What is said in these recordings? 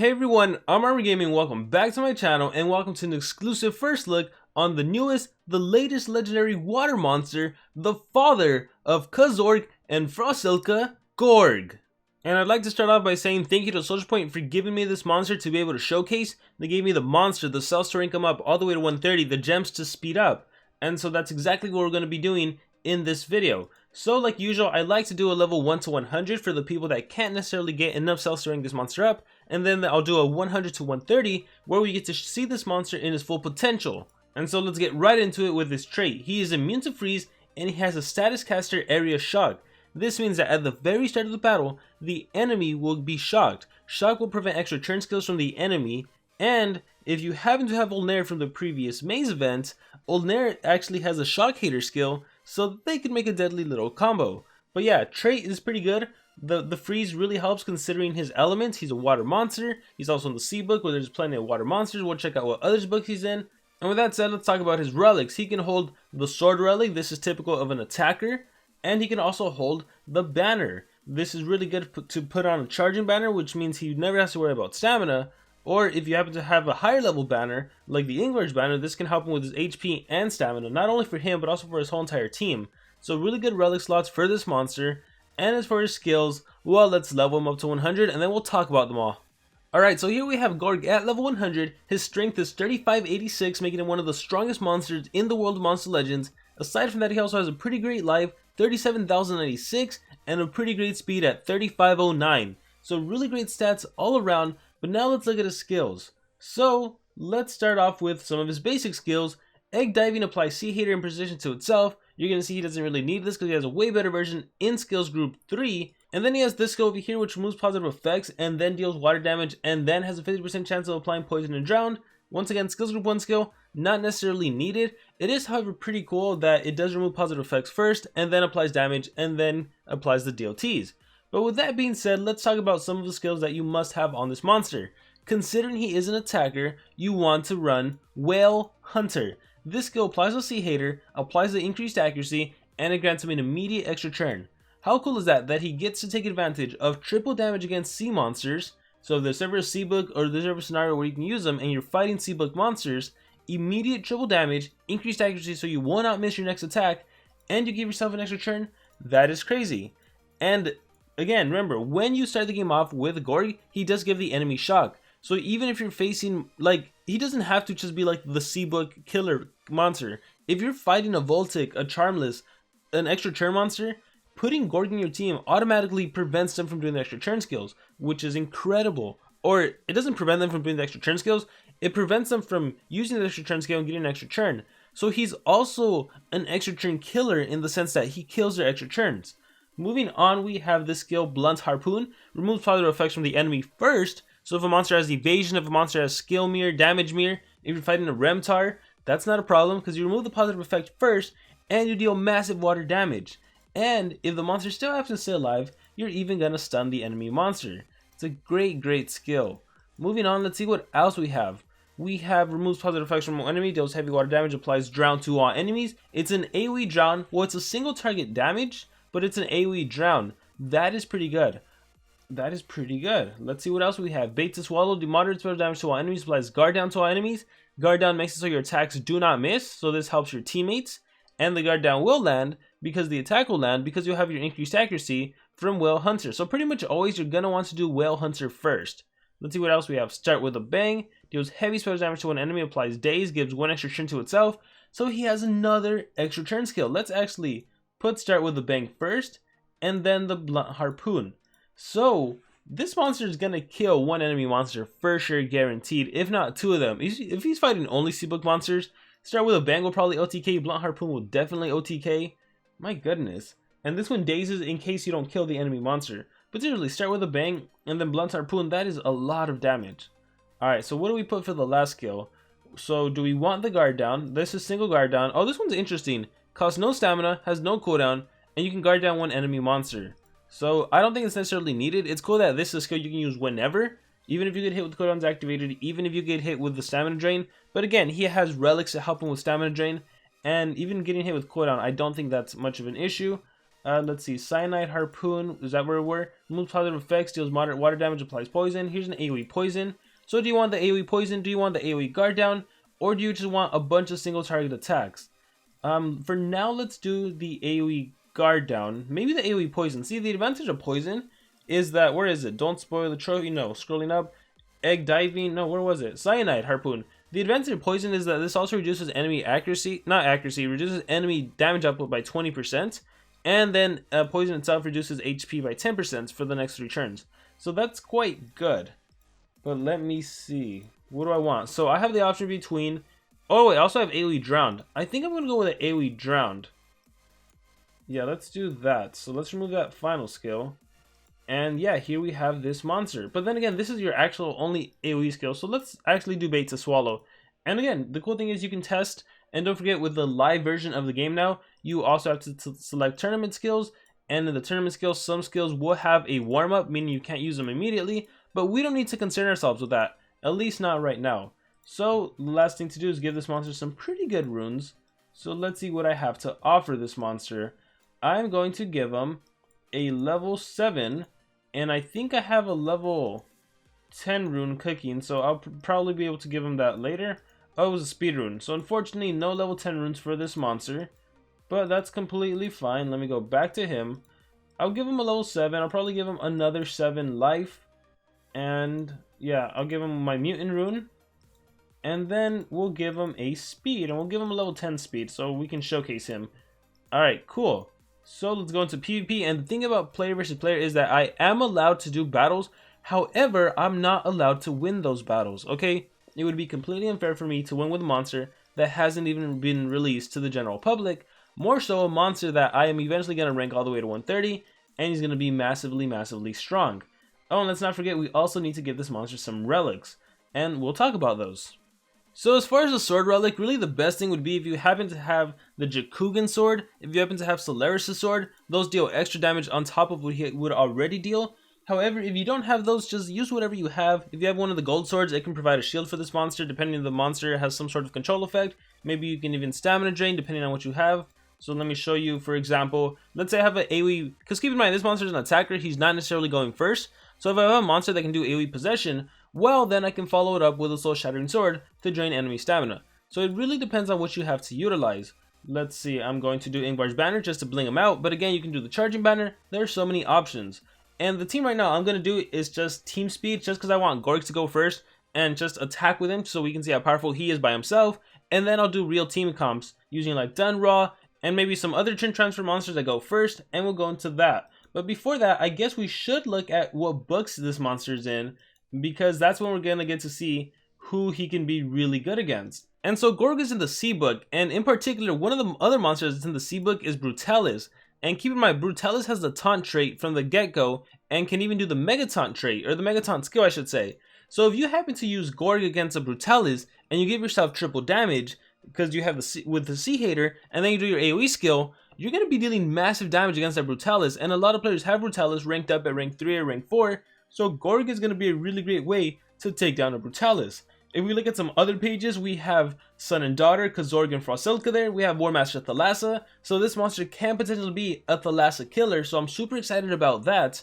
Hey everyone, I'm Armor Gaming, welcome back to my channel and welcome to an exclusive first look on the latest legendary water monster, the father of Kazorg and Frostilka, Gorg. And I'd like to start off by saying thank you to Social Point for giving me this monster to be able to showcase. They gave me the monster, the cells to rank them up all the way to 130, the gems to speed up. And so that's exactly what we're going to be doing in this video. So like usual, I like to do a level 1 to 100 for the people that can't necessarily get enough cells to rank this monster up, and then I'll do a 100 to 130 where we get to see this monster in his full potential. And so let's get right into it with his trait. He is immune to freeze and he has a status caster area shock. This means that at the very start of the battle, the enemy will be shocked. Shock will prevent extra turn skills from the enemy, and if you happen to have Ulnair from the previous maze event, Ulnair actually has a shock hater skill, so they could make a deadly little combo. But yeah, trait is pretty good. The freeze really helps considering his elements. He's a water monster. He's also in the sea book where there's plenty of water monsters. We'll check out what other books he's in. And with that said, let's talk about his relics. He can hold the sword relic. This is typical of an attacker. And he can also hold the banner. This is really good to put on a charging banner, which means he never has to worry about stamina. Or if you happen to have a higher level banner, like the Ingvar's banner, this can help him with his HP and stamina, not only for him, but also for his whole entire team. So really good relic slots for this monster. And as for his skills, well, let's level him up to 100, and then we'll talk about them all. Alright, so here we have Gorg at level 100. His strength is 3586, making him one of the strongest monsters in the world of Monster Legends. Aside from that, he also has a pretty great life, 37,096, and a pretty great speed at 3509. So really great stats all around. But now let's look at his skills. So let's start off with some of his basic skills. Egg diving applies Sea Hater and Precision to itself. You're going to see he doesn't really need this because he has a way better version in skills group 3. And then he has this skill over here which removes positive effects and then deals water damage and then has a 50% chance of applying poison and drown. Once again, skills group 1 skill, not necessarily needed. It is however pretty cool that it does remove positive effects first and then applies damage and then applies the DLTs. But with that being said, let's talk about some of the skills that you must have on this monster. Considering he is an attacker, you want to run Whale Hunter. This skill applies to Sea Hater, applies the increased accuracy, and it grants him an immediate extra turn. How cool is that? That he gets to take advantage of triple damage against sea monsters. So if there's ever a sea book or there's ever a scenario where you can use them and you're fighting sea book monsters, immediate triple damage, increased accuracy so you will not miss your next attack, and you give yourself an extra turn. That is crazy. And again, remember, when you start the game off with Gorg, he does give the enemy shock. So even if you're facing, like, he doesn't have to just be like the Seabook killer monster. If you're fighting a Voltic, a Charmless, an extra turn monster, putting Gorg in your team automatically prevents them from doing the extra turn skills, which is incredible. Or it doesn't prevent them from doing the extra turn skills, it prevents them from using the extra turn skill and getting an extra turn. So he's also an extra turn killer in the sense that he kills their extra turns. Moving on, we have this skill, Blunt Harpoon. Removes positive effects from the enemy first. So if a monster has evasion, if a monster has skill mirror, damage mirror, if you're fighting a Remtar, that's not a problem because you remove the positive effect first and you deal massive water damage. And if the monster still happens to stay alive, you're even going to stun the enemy monster. It's a great skill. Moving on, let's see what else we have. We have removes positive effects from an enemy, deals heavy water damage, applies drown to all enemies. It's an AoE drown. Well, it's a single target damage, but it's an AoE drown. That is pretty good. Let's see what else we have. Bait to swallow, do moderate spell damage to all enemies, applies guard down to all enemies. Guard down makes it so your attacks do not miss, so this helps your teammates. And the guard down will land because the attack will land because you'll have your increased accuracy from Whale Hunter. So pretty much always you're going to want to do Whale Hunter first. Let's see what else we have. Start with a bang, deals heavy spell damage to an enemy, applies daze, gives 1 extra turn to itself. So he has another extra turn skill. Let's actually put start with the bang first and then the Blunt Harpoon. So this monster is going to kill one enemy monster for sure, guaranteed, if not 2 of them. If he's fighting only Seabook monsters, start with a bang will probably OTK, Blunt Harpoon will definitely OTK. My goodness. And this one dazes in case you don't kill the enemy monster. But seriously, start with a bang and then Blunt Harpoon, that is a lot of damage. Alright, so what do we put for the last skill? So do we want the guard down? This is single guard down. Oh, this one's interesting. Costs no stamina, has no cooldown, and you can guard down one enemy monster. So I don't think it's necessarily needed. It's cool that this is a skill you can use whenever, even if you get hit with cooldowns activated, even if you get hit with the stamina drain. But again, he has relics to help him with stamina drain, and even getting hit with cooldown, I don't think that's much of an issue. Let's see, Cyanide Harpoon, is that where we were? Removes positive effects, deals moderate water damage, applies poison. Here's an AoE poison. So do you want the AoE poison, do you want the AoE guard down, or do you just want a bunch of single target attacks? For now, let's do the AoE guard down. Maybe the AoE poison. See, the advantage of poison is that, where is it? Don't spoil the trophy, no. Scrolling up, egg diving, no, where was it? Cyanide Harpoon. The advantage of poison is that this also reduces enemy accuracy, not accuracy, reduces enemy damage output by 20%. And then poison itself reduces HP by 10% for the next 3 turns. So that's quite good. But let me see. What do I want? So I have the option between... Oh wait, I also have AoE Drowned. I think I'm going to go with an AoE Drowned. Yeah, let's do that. So let's remove that final skill. And yeah, here we have this monster. But then again, this is your actual only AoE skill. So let's actually do Bait to Swallow. And again, the cool thing is you can test... And don't forget, with the live version of the game now, you also have to select tournament skills. And in the tournament skills, some skills will have a warm-up, meaning you can't use them immediately. But we don't need to concern ourselves with that, at least not right now. So the last thing to do is give this monster some pretty good runes. So let's see what I have to offer this monster. I'm going to give him a level 7. And I think I have a level 10 rune cooking, so I'll probably be able to give him that later. Oh, it was a speed rune. So unfortunately, no level 10 runes for this monster. But that's completely fine. Let me go back to him. I'll give him a level 7. I'll probably give him another 7 life. And yeah, I'll give him my mutant rune. And then we'll give him a speed. And we'll give him a level 10 speed so we can showcase him. Alright, cool. So let's go into PvP. And the thing about player versus player is that I am allowed to do battles. However, I'm not allowed to win those battles, okay? It would be completely unfair for me to win with a monster that hasn't even been released to the general public. More so a monster that I am eventually going to rank all the way to 130, and he's going to be massively, massively strong. Oh, and let's not forget, we also need to give this monster some relics, and we'll talk about those. So as far as the sword relic, really the best thing would be if you happen to have the Jakugan sword, if you happen to have Solaris' sword, those deal extra damage on top of what he would already deal. However, if you don't have those, just use whatever you have. If you have one of the gold swords, it can provide a shield for this monster, depending on the monster has some sort of control effect. Maybe you can even stamina drain, depending on what you have. So let me show you, for example, let's say I have an AoE, because keep in mind, this monster is an attacker, he's not necessarily going first. So if I have a monster that can do AoE possession, well, then I can follow it up with a soul shattering sword to drain enemy stamina. So it really depends on what you have to utilize. Let's see, I'm going to do Ingvar's banner just to bling him out, but again, you can do the charging banner. There are so many options. And the team right now I'm going to do is just team speed, just because I want Gorg to go first and just attack with him so we can see how powerful he is by himself. And then I'll do real team comps using like Dunraw and maybe some other turn transfer monsters that go first, and we'll go into that. But before that, I guess we should look at what books this monster's in, because that's when we're going to get to see who he can be really good against. And so Gorg is in the C book, and in particular, one of the other monsters that's in the C book is Brutalis. And keep in mind, Brutalis has the taunt trait from the get-go and can even do the Mega Taunt trait, or the Mega Taunt skill I should say. So if you happen to use Gorg against a Brutalis and you give yourself triple damage because you have with the Sea Hater, and then you do your AoE skill, you're going to be dealing massive damage against that Brutalis. And a lot of players have Brutalis ranked up at rank 3 or rank 4, so Gorg is going to be a really great way to take down a Brutalis. If we look at some other pages, we have Son and Daughter, Kazorg and Frostilka there. We have Warmaster Thalassa. So this monster can potentially be a Thalassa killer. So I'm super excited about that.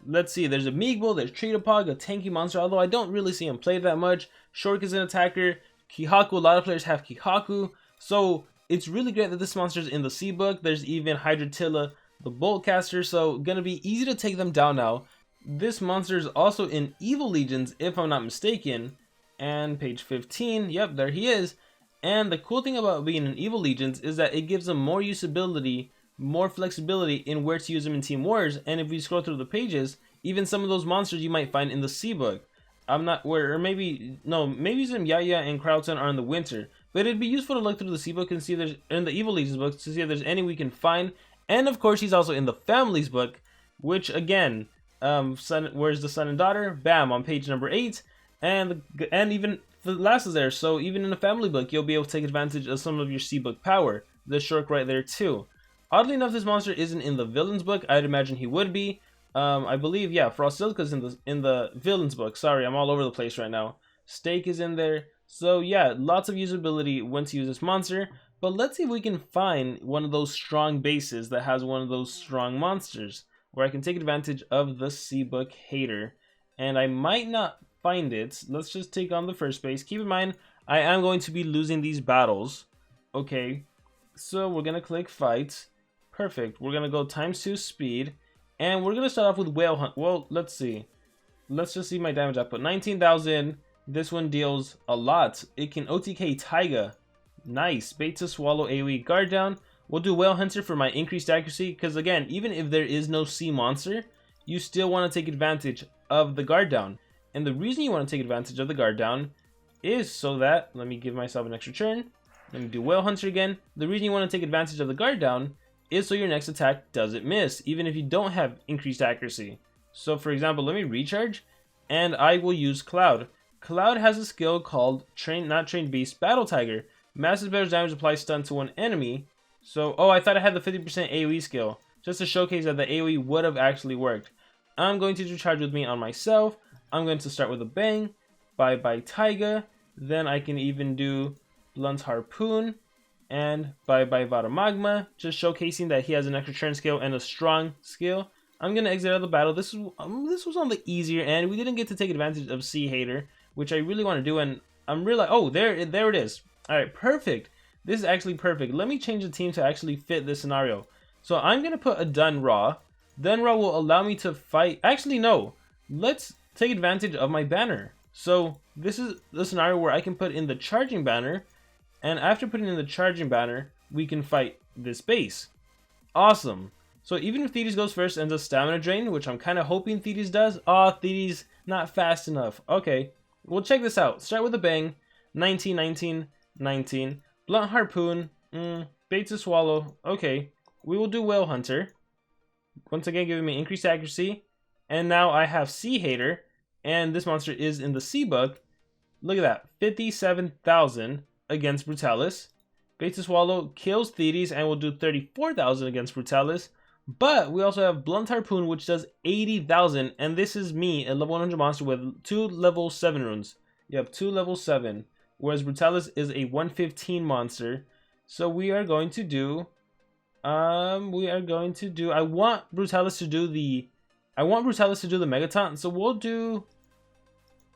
Let's see. There's a Meegbol, there's Tretapog, a tanky monster. Although I don't really see him played that much. Shork is an attacker. Kihaku, a lot of players have Kihaku. So it's really great that this monster is in the C book. There's even Hydratilla, the Boltcaster. So gonna be easy to take them down now. This monster is also in Evil Legions, if I'm not mistaken. And page 15, yep, there he is. And the cool thing about being in Evil Legions is that it gives them more usability, more flexibility in where to use them in Team Wars. And if we scroll through the pages, even some of those monsters you might find in the C book. I'm not where, or maybe, no, maybe some Yaya and Krauton are in the winter. But it'd be useful to look through the C book and see if there's, in the Evil Legions book, to see if there's any we can find. And of course, he's also in the Families book, which again, where's the Son and Daughter? Bam, on page number 8. And even Thalassa's there, so even in a family book, you'll be able to take advantage of some of your C book power. The Shirk right there too. Oddly enough, this monster isn't in the Villains book. I'd imagine he would be. I believe, yeah, Frostilka's in the Villains book. Sorry, I'm all over the place right now. Stake is in there. So yeah, lots of usability when to use this monster. But let's see if we can find one of those strong bases that has one of those strong monsters, where I can take advantage of the Seabook Hater. And I might not find it. Let's just take on the first base. Keep in mind, I am going to be losing these battles. Okay, so we're going to click fight. Perfect. We're going to go ×2 speed. And we're going to start off with Whale Hunt. Well, let's see. Let's just see my damage output. 19,000. This one deals a lot. It can OTK Taiga. Nice. Bait to swallow AoE. Guard down. We'll do Whale Hunter for my increased accuracy. Because again, even if there is no sea monster, you still want to take advantage of the guard down. And the reason you want to take advantage of the guard down is so that, let me give myself an extra turn. Let me do Whale Hunter again. The reason you want to take advantage of the guard down is so your next attack doesn't miss, even if you don't have increased accuracy. So for example, let me recharge, and I will use Cloud. Cloud has a skill called Not Trained Beast Battle Tiger. Massive better damage applies stun to one enemy. So, oh, I thought I had the 50% AoE skill, just to showcase that the AoE would have actually worked. I'm going to do Charge with Me on myself. I'm going to start with a bang. Bye bye Taiga. Then I can even do Blunt Harpoon. And bye bye Vata Magma. Just showcasing that he has an extra turn skill and a strong skill. I'm going to exit out of the battle. This was on the easier end. We didn't get to take advantage of Sea Hater, which I really want to do. And I'm really, oh, there it is. All right, perfect. This is actually perfect. Let me change the team to actually fit this scenario. So I'm going to put a Dun Ra. Dun Ra will allow me to fight. Actually, no. Let's take advantage of my banner. So this is the scenario where I can put in the charging banner. And after putting in the charging banner, we can fight this base. Awesome. So even if Thetis goes first and does stamina drain, which I'm kind of hoping Thetis does. Oh, Thetis not fast enough. Okay, we'll check this out. Start with a bang. 19, 19, 19. Blunt Harpoon. Bait to swallow. Okay, we will do Whale Hunter. Once again, giving me increased accuracy. And now I have Sea Hater. And this monster is in the Sea Book. Look at that. 57,000 against Brutalis. Bait to swallow kills Thetis and will do 34,000 against Brutalis. But we also have Blunt Harpoon, which does 80,000. And this is me, a level 100 monster with 2 level 7 runes. You have 2 level 7. Whereas Brutalis is a 115 monster. So we are going to do... I want Brutalis to do the Megaton. So we'll do...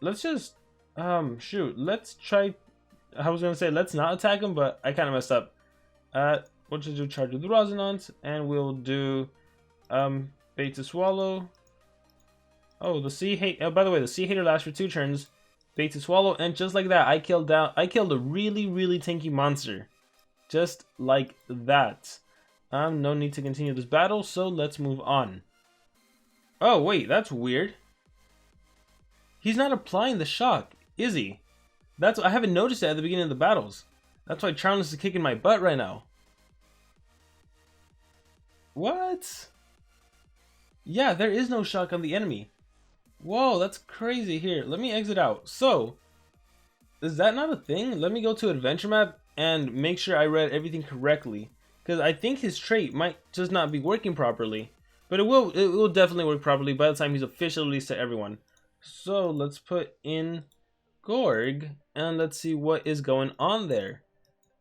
Let's just... shoot. Let's try... I was going to say let's not attack him, but I kind of messed up. We'll just do Charge with the Resonance. And we'll do... Bait to Swallow. Oh, the Sea Hater... by the way, the Sea Hater lasts for 2 turns. Bait to Swallow. And just like that, I killed a really, really tanky monster. Just like that. No need to continue this battle, so let's move on. Oh, wait, that's weird. He's not applying the shock, is he? I haven't noticed it at the beginning of the battles. That's why Charles is kicking my butt right now. What? Yeah, there is no shock on the enemy. Whoa, that's crazy. Here, let me exit out. So, is that not a thing? Let me go to Adventure Map and make sure I read everything correctly. Because I think his trait might just not be working properly. But it will definitely work properly by the time he's officially released to everyone. So let's put in Gorg. And let's see what is going on there.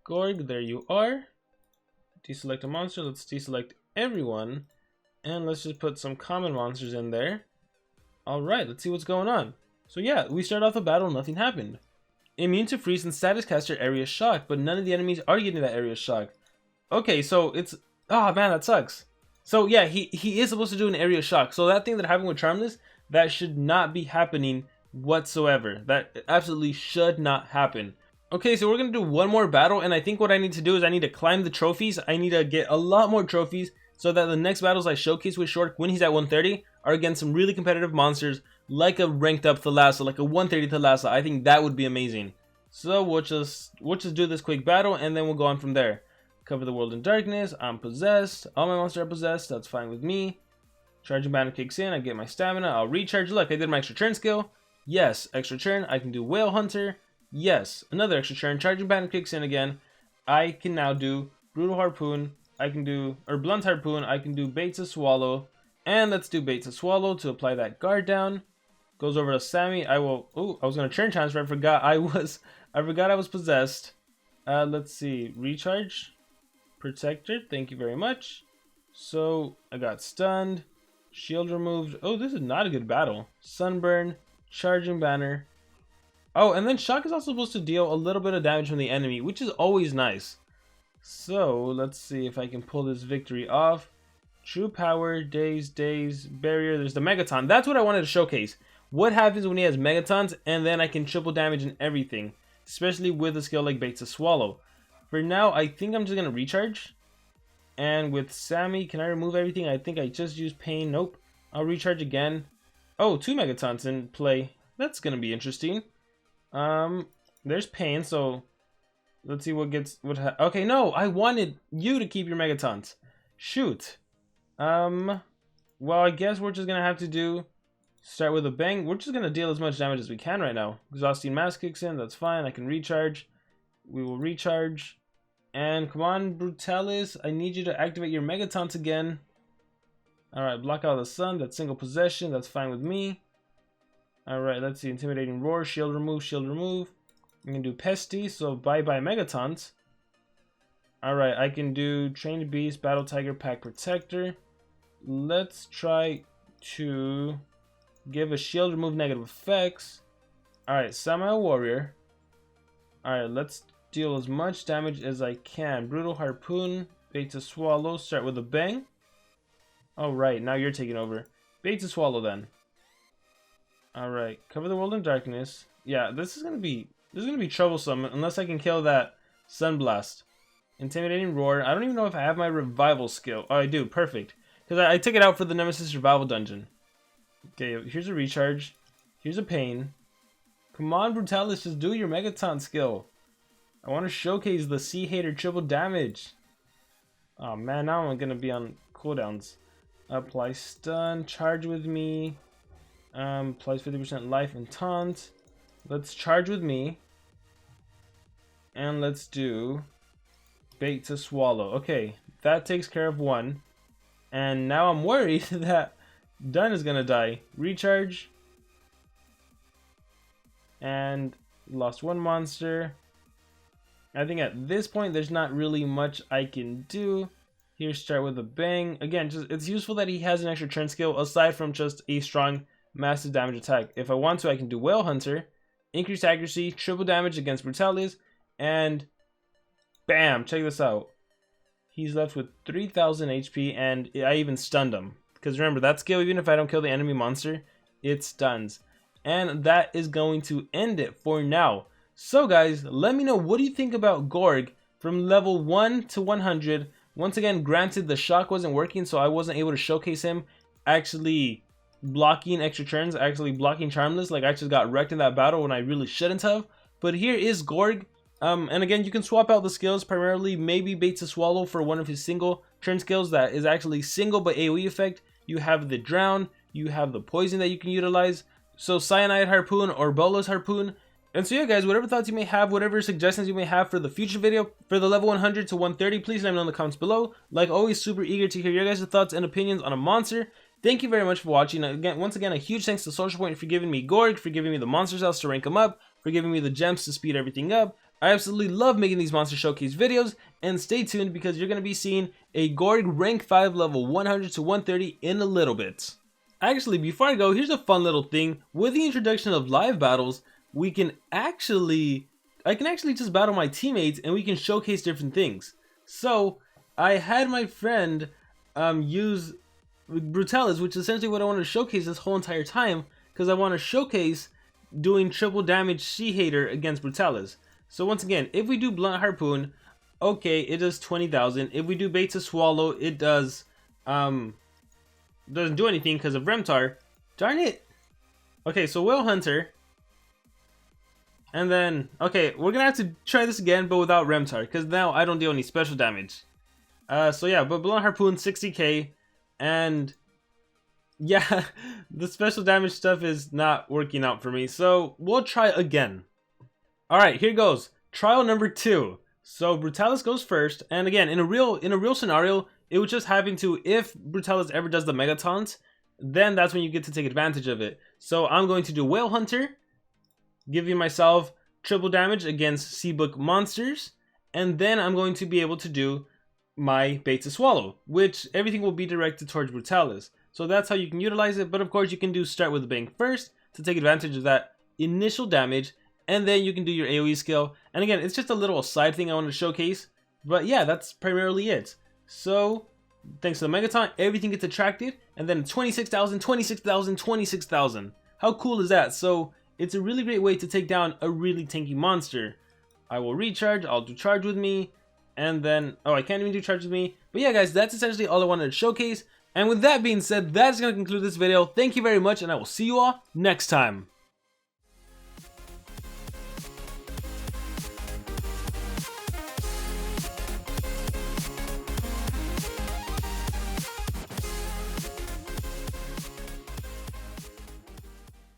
Gorg, there you are. Deselect a monster. Let's deselect everyone. And let's just put some common monsters in there. Alright, let's see what's going on. So yeah, we start off the battle, nothing happened. Immune to freeze and status caster area shock. But none of the enemies are getting that area shock. Okay, so it's... oh man, that sucks. So yeah, he is supposed to do an area shock. So that thing that happened with Charmless, that should not be happening whatsoever. That absolutely should not happen. Okay, so we're going to do one more battle. And I think what I need to do is I need to climb the trophies. I need to get a lot more trophies so that the next battles I showcase with Short when he's at 130 are against some really competitive monsters like a ranked up Thalassa, like a 130 Thalassa. I think that would be amazing. So we'll just do this quick battle and then we'll go on from there. Cover the world in darkness. I'm possessed. All my monsters are possessed. That's fine with me. Charging banner kicks in. I get my stamina. I'll recharge. Look, I did my extra turn skill. Yes, extra turn. I can do Whale Hunter. Yes, another extra turn. Charging banner kicks in again. I can now do Brutal Harpoon. I can do, or Blunt Harpoon. I can do Bait to Swallow. And let's do Bait to Swallow to apply that guard down. Goes over to Sammy. I will, oh, I was going to turn transfer. I forgot I was possessed. Let's see. Recharge. Protector. Thank you very much. So, I got stunned. Shield removed. Oh, this is not a good battle. Sunburn. Charging banner. Oh, and then shock is also supposed to deal a little bit of damage from the enemy, which is always nice. So, let's see if I can pull this victory off. True power, daze, barrier. There's the Megaton. That's what I wanted to showcase. What happens when he has Megatons, and then I can triple damage and everything. Especially with a skill like Bait to Swallow. For now, I think I'm just going to recharge. And with Sammy, can I remove everything? I think I just used Pain. Nope. I'll recharge again. Oh, 2 Megatons in play. That's going to be interesting. There's Pain, so let's see what gets okay, no, I wanted you to keep your Megatons. Shoot. Well, I guess we're just gonna have to start with a bang. We're just gonna deal as much damage as we can right now. Exhausting Mask kicks in, that's fine. I can recharge. We will recharge. And come on, Brutalis, I need you to activate your Megatons again. Alright, block out the sun, that's single possession, that's fine with me. Alright, let's see. Intimidating Roar, shield remove, shield remove. I can do Pesty, so bye-bye Megatons. Alright, I can do Trained Beast, Battle Tiger, Pack Protector. Let's try to give a shield remove negative effects. Alright, Samurai Warrior. Alright, let's deal as much damage as I can. Brutal Harpoon, Bait to Swallow, start with a bang. Alright, now you're taking over. Bait to Swallow then. Alright, cover the world in darkness. Yeah, this is gonna be troublesome unless I can kill that Sunblast. Intimidating Roar. I don't even know if I have my revival skill. Oh, I do. Perfect. Because I took it out for the Nemesis Revival Dungeon. Okay, here's a recharge. Here's a Pain. Come on, Brutalis, just do your Megaton skill. I want to showcase the Sea Hater triple damage. Oh man, now I'm gonna be on cooldowns. Apply stun, charge with me. Applies 50% life and taunt. Let's charge with me. And let's do Bait to Swallow. Okay, that takes care of one. And now I'm worried that Dun is gonna die. Recharge. And lost one monster. I think at this point there's not really much I can do. Here, start with a bang. Again, just it's useful that he has an extra turn skill aside from just a strong massive damage attack. If I want to, I can do Whale Hunter, increased accuracy, triple damage against Brutalis, and bam, check this out. He's left with 3000 HP, and I even stunned him. Because remember, that skill, even if I don't kill the enemy monster, it stuns. And that is going to end it for now. So guys, let me know, what do you think about Gorg from level 1 to 100? Once again, granted the shock wasn't working, so I wasn't able to showcase him actually blocking extra turns, actually blocking Charmless. Like, I just got wrecked in that battle when I really shouldn't have. But here is Gorg. And again, you can swap out the skills, primarily maybe Bait to Swallow for one of his single turn skills that is actually single but AoE effect. You have the Drown, you have the Poison that you can utilize. So Cyanide Harpoon or Bolas Harpoon. And so yeah guys, whatever thoughts you may have, whatever suggestions you may have for the future video, for the level 100 to 130, please let me know in the comments below. Like always, super eager to hear your guys' thoughts and opinions on a monster. Thank you very much for watching. Again, once again, a huge thanks to Social Point for giving me Gorg, for giving me the Monsters House to rank them up, for giving me the gems to speed everything up. I absolutely love making these Monster Showcase videos, and stay tuned because you're going to be seeing a Gorg rank 5 level 100 to 130 in a little bit. Actually, before I go, here's a fun little thing. With the introduction of live battles, I can actually just battle my teammates and we can showcase different things. So, I had my friend use Brutalis, which is essentially what I wanted to showcase this whole entire time, because I want to showcase doing triple damage Sea Hater against Brutalis. So once again, if we do Blunt Harpoon, okay, it does 20,000. If we do Bait to Swallow, it does doesn't do anything because of Remtar. Darn it. Okay, so Whale Hunter. And then, okay, we're gonna have to try this again, but without Remtar, because now I don't deal any special damage. So yeah, but Blunt Harpoon 60k, and yeah, the special damage stuff is not working out for me. So we'll try again. All right, here goes. Trial number 2. So Brutalis goes first, and again, in a real scenario, it would just happen to, if Brutalis ever does the Mega Taunt, then that's when you get to take advantage of it. So I'm going to do Whale Hunter, giving myself triple damage against Seabook monsters, and then I'm going to be able to do my bait to swallow, which everything will be directed towards Brutalis. So that's how you can utilize it, but of course you can do start with the bang first to take advantage of that initial damage, and then you can do your AoE skill. And again, it's just a little side thing I want to showcase, but yeah, that's primarily it. So thanks to the Megaton, everything gets attracted, and then 26,000, 26,000, 26,000. How cool is that? So it's a really great way to take down a really tanky monster. I will recharge, I'll do charge with me, and then, oh, I can't even do charge with me. But yeah, guys, that's essentially all I wanted to showcase. And with that being said, that's going to conclude this video. Thank you very much, and I will see you all next time.